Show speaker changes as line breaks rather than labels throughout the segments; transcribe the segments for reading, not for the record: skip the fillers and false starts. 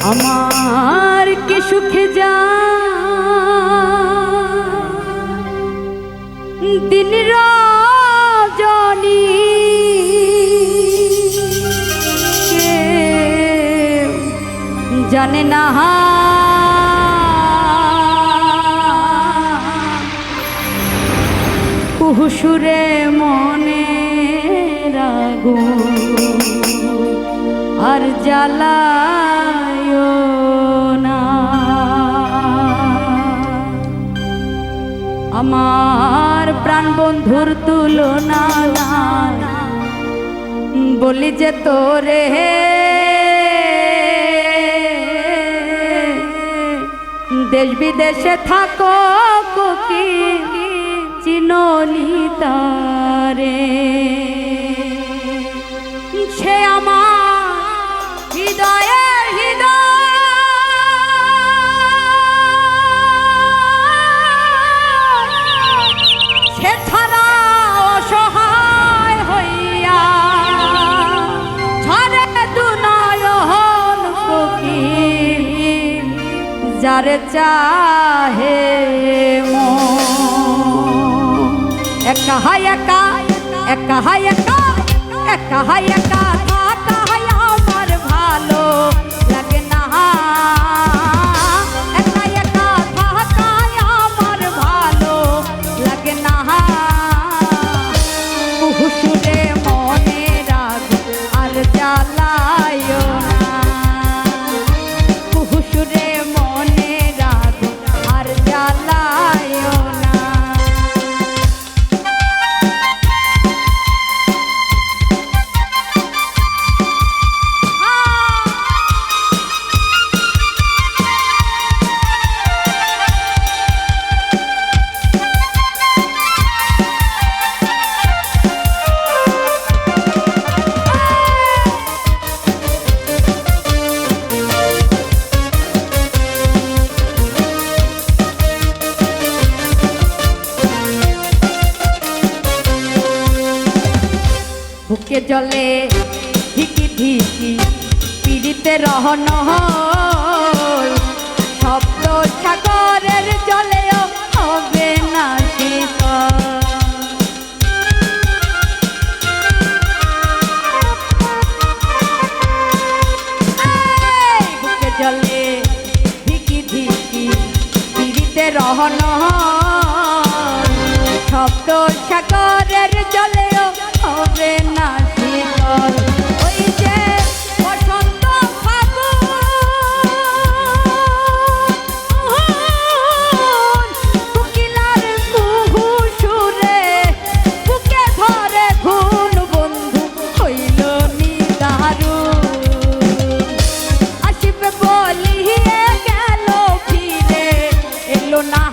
আমার কি সুখে যা দিন রজনী কেউ জানে না কুহুসুরে মনে আগুন আর জ্বালায় না। আমার প্রাণ বন্ধুর তুলনা বলি যে তোরে দেশ বিদেশে থাকো কি চিননি তারে, সে আমার হৃদয়ের হৃদয় সে ছাড়া অসহায় হইয়া ঝরে দু নয়ন কোকিল যারে চাহে একা হায় একা একা হায় একা একা হায় একা থাকা হায় আমার ভালো লাগে না, একা একা থাকা আমার ভালো লাগে না। কুহুসুরে মনে রাগ আর জ্বালায় না, কুহুসুরে মনে রাগ আর জ্বালায় না। বুকে জলে ধিকি ধিকি পিড়িতে রহন শব্দ সাগরের জলেও হবে না বুকে জলে ধিকি ধিকি পিড়িতে রহন শব্দ সাগরের জলেও হবে না শীতল। ওই যে বসন্ত ফাগুন কোকিলার কুহু সুরে বুকে ধরে ঘুন বন্ধু হইল নিদারুণ, আসিবে বলিয়ে গেল ফিরে এলো না,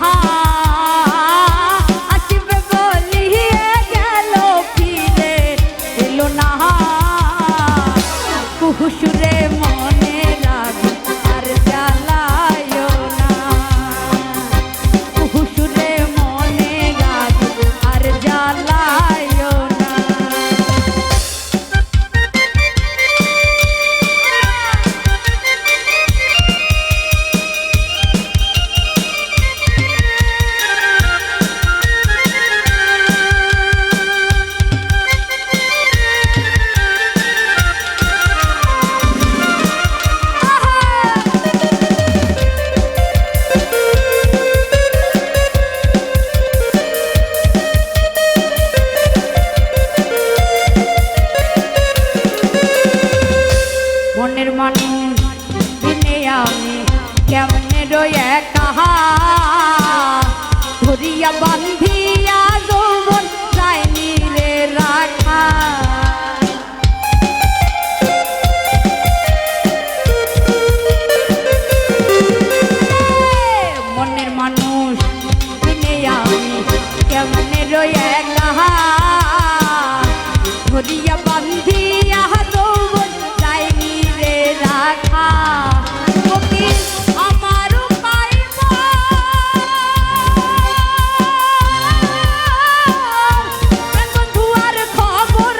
কুহুসুরে মনে রাগ আর জ্বালায় না, কুহুসুরে মনে রাগ আর জ্বালায় না। মনের মানুষ দিনে আমি কেমনে রয়ে কাহা ধরিয়া বান্ধিয়া যৌবন যায়নি রে রাখা, মনের মানুষ দিনে আমি কেমনে রয়ে কাহা ধরিয়া বান্ধিয়া যৌবন যায়নি রে রাখা। আমার পাইব বন্ধু আর খবর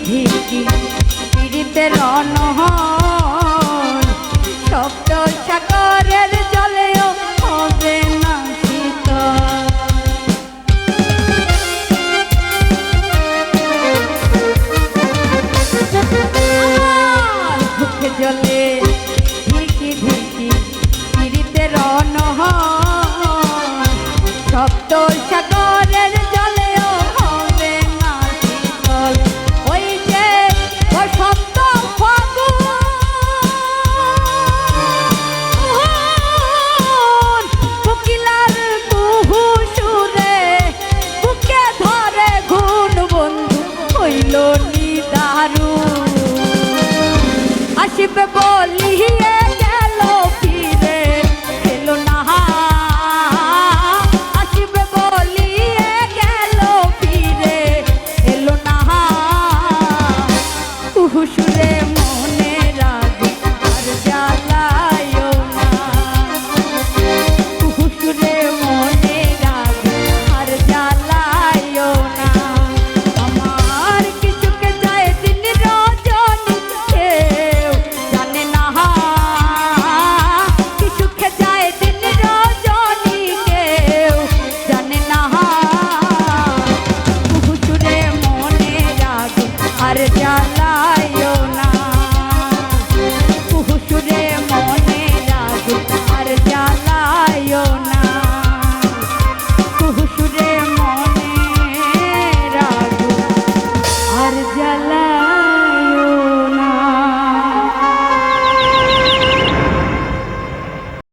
ধিকি পীড়িতের অনহন শব্দ সাগরের জলেও হবে না শীতল। মুখে জলে ধিকি ধিকি পীড়িতের অনহন শব্দ সাগরের জলেও হবে না শীতল। ওই যে বসন্ত ফাগুন কোকিলার কুহু সুরে বুকে ধরে ঘুন বন্ধু হইল নিদারুণ। আসিবে বলিয়ে গেল ফিরে এলো না, আসিবে বলিয়ে গেল ফিরে এলো না। কুহুসুরে মনে রাগে আর জ্বালায়ও না, কুহুসুরে মনে রাগে আর জ্বালায়ও না। আমার কিছুকে যায় দিন রজনী কেউ জানে না, কিছুকে যায় দিন রজনী কেউ জানে না। কুহুসুরে মনে রাগে আর জ্বালায়ও